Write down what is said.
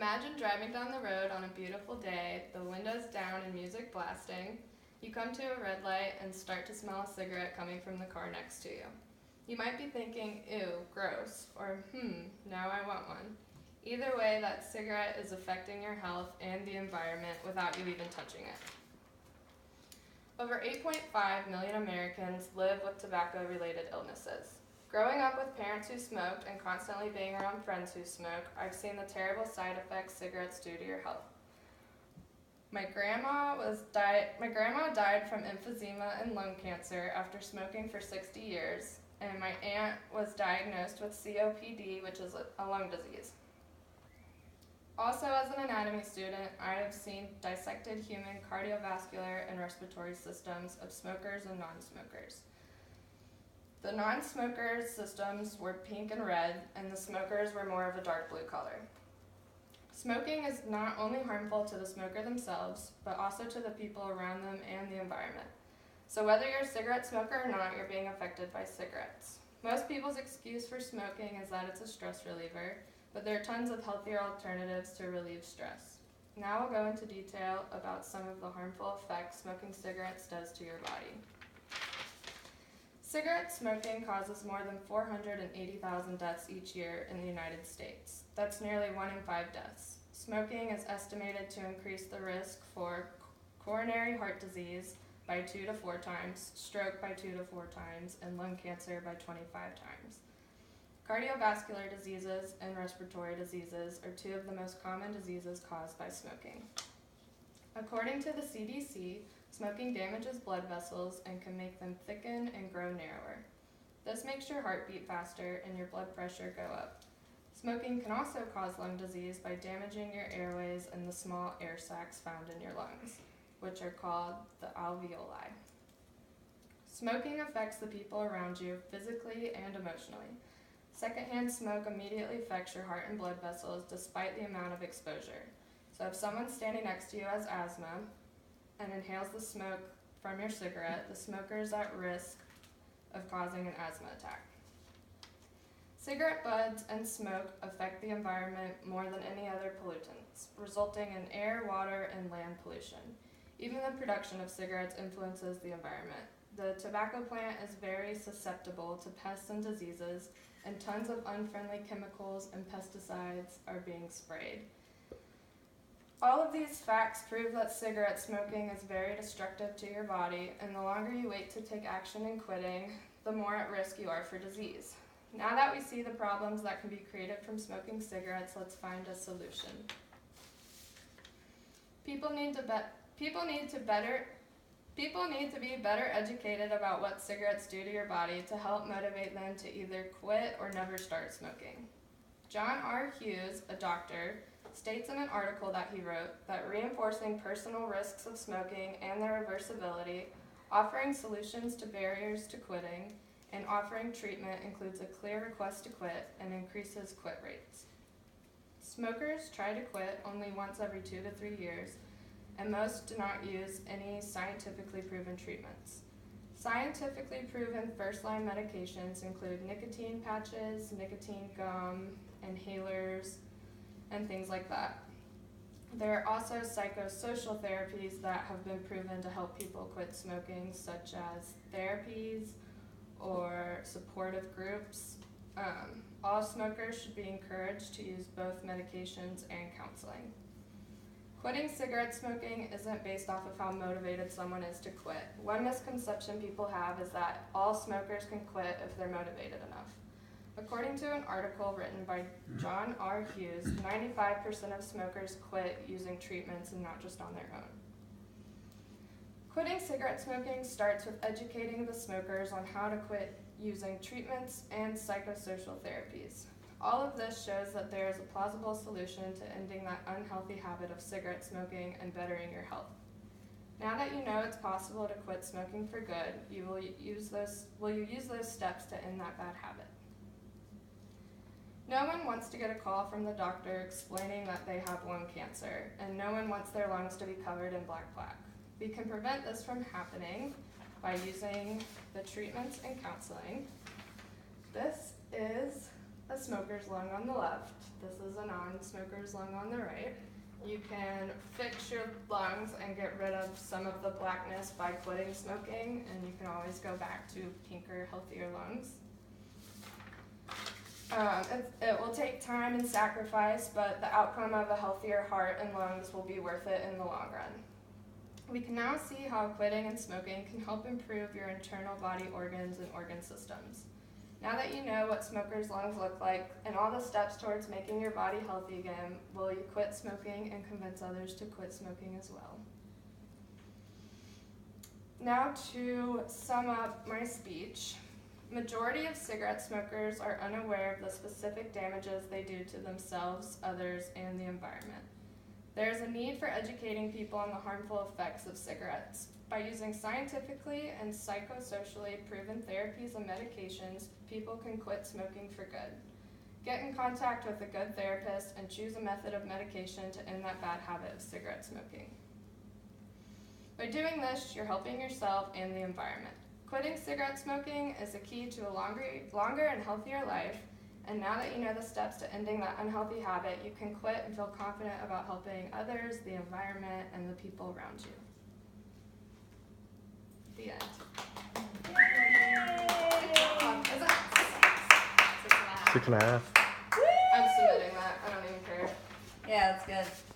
Imagine driving down the road on a beautiful day, the windows down and music blasting. You come to a red light and start to smell a cigarette coming from the car next to you. You might be thinking, ew, gross, or now I want one. Either way, that cigarette is affecting your health and the environment without you even touching it. Over 8.5 million Americans live with tobacco-related illnesses. Growing up with parents who smoked and constantly being around friends who smoke, I've seen the terrible side effects cigarettes do to your health. My grandma died from emphysema and lung cancer after smoking for 60 years, and my aunt was diagnosed with COPD, which is a lung disease. Also, as an anatomy student, I have seen dissected human cardiovascular and respiratory systems of smokers and non-smokers. The non-smokers' systems were pink and red, and the smokers were more of a dark blue color. Smoking is not only harmful to the smoker themselves, but also to the people around them and the environment. So whether you're a cigarette smoker or not, you're being affected by cigarettes. Most people's excuse for smoking is that it's a stress reliever, but there are tons of healthier alternatives to relieve stress. Now we'll go into detail about some of the harmful effects smoking cigarettes does to your body. Cigarette smoking causes more than 480,000 deaths each year in the United States. That's nearly 1 in 5 deaths. Smoking is estimated to increase the risk for coronary heart disease by 2 to 4 times, stroke by 2 to 4 times, and lung cancer by 25 times. Cardiovascular diseases and respiratory diseases are 2 of the most common diseases caused by smoking. According to the CDC, smoking damages blood vessels and can make them thicken and grow narrower. This makes your heart beat faster and your blood pressure go up. Smoking can also cause lung disease by damaging your airways and the small air sacs found in your lungs, which are called the alveoli. Smoking affects the people around you physically and emotionally. Secondhand smoke immediately affects your heart and blood vessels despite the amount of exposure. So if someone standing next to you has asthma and inhales the smoke from your cigarette, the smoker is at risk of causing an asthma attack. Cigarette butts and smoke affect the environment more than any other pollutants, resulting in air, water, and land pollution. Even the production of cigarettes influences the environment. The tobacco plant is very susceptible to pests and diseases, and tons of unfriendly chemicals and pesticides are being sprayed. All of these facts prove that cigarette smoking is very destructive to your body, and the longer you wait to take action in quitting, the more at risk you are for disease. Now that we see the problems that can be created from smoking cigarettes, let's find a solution. People need to be better educated about what cigarettes do to your body to help motivate them to either quit or never start smoking. John R. Hughes, a doctor, states in an article that he wrote that reinforcing personal risks of smoking and their reversibility, offering solutions to barriers to quitting, and offering treatment includes a clear request to quit and increases quit rates. Smokers try to quit only once every 2 to 3 years, and most do not use any scientifically proven treatments. Scientifically proven first-line medications include nicotine patches, nicotine gum, inhalers, and things like that. There are also psychosocial therapies that have been proven to help people quit smoking, such as therapies or supportive groups. All smokers should be encouraged to use both medications and counseling. Quitting cigarette smoking isn't based off of how motivated someone is to quit. One misconception people have is that all smokers can quit if they're motivated enough. According to an article written by John R. Hughes, 95% of smokers quit using treatments and not just on their own. Quitting cigarette smoking starts with educating the smokers on how to quit using treatments and psychosocial therapies. All of this shows that there is a plausible solution to ending that unhealthy habit of cigarette smoking and bettering your health. Now that you know it's possible to quit smoking for good, will you use those steps to end that bad habit? No one wants to get a call from the doctor explaining that they have lung cancer, and no one wants their lungs to be covered in black plaque. We can prevent this from happening by using the treatments and counseling. This is a smoker's lung on the left. This is a non-smoker's lung on the right. You can fix your lungs and get rid of some of the blackness by quitting smoking, and you can always go back to pinker, healthier lungs. It will take time and sacrifice, but the outcome of a healthier heart and lungs will be worth it in the long run. We can now see how quitting and smoking can help improve your internal body organs and organ systems. Now that you know what smokers' lungs look like and all the steps towards making your body healthy again, will you quit smoking and convince others to quit smoking as well? Now to sum up my speech. Majority of cigarette smokers are unaware of the specific damages they do to themselves, others, and the environment. There is a need for educating people on the harmful effects of cigarettes. By using scientifically and psychosocially proven therapies and medications, people can quit smoking for good. Get in contact with a good therapist and choose a method of medication to end that bad habit of cigarette smoking. By doing this, you're helping yourself and the environment. Quitting cigarette smoking is the key to a longer and healthier life, and now that you know the steps to ending that unhealthy habit, you can quit and feel confident about helping others, the environment, and the people around you. The end. Yay! Is that 6.5? 6.5. I'm submitting that. I don't even care. Yeah, that's good.